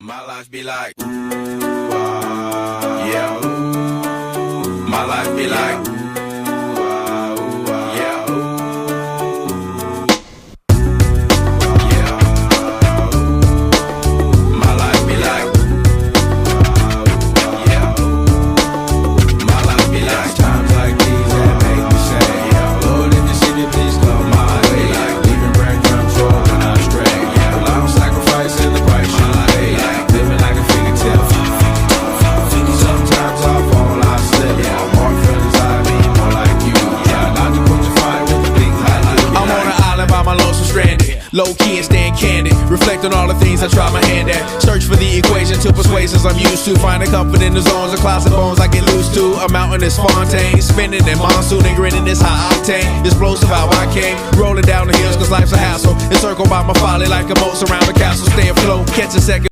My life be like, ooh, yeah, ooh. My life be like, ooh, yeah, ooh. Yeah, ooh. My life be like, yeah, ooh. My life be like, times like these that make me say, yeah, Lord, if you see me, please come my way. Like leaving breadcrumbs for when I stray. Yeah, well, I'm sacrificing the price you pay. Like living like a fairy tale. Sometimes I fall, I slip. Yeah, more friends I be more like you. Yeah, not to put your fire with the things I do. I'm on an island by my lonesome stranded, low key and staying candid. Reflect on all the things I try my hand at. Search for the equation to persuasions I'm used to. Finding comfort in the zones of clouds and bones I get loose to. A mountain is Fontaine, spinning in monsoon and grinning this high octane. Explosive how I came, rolling down the hills cause life's a hassle. Encircled by my folly like a moat around the castle. Stay afloat, catch a second.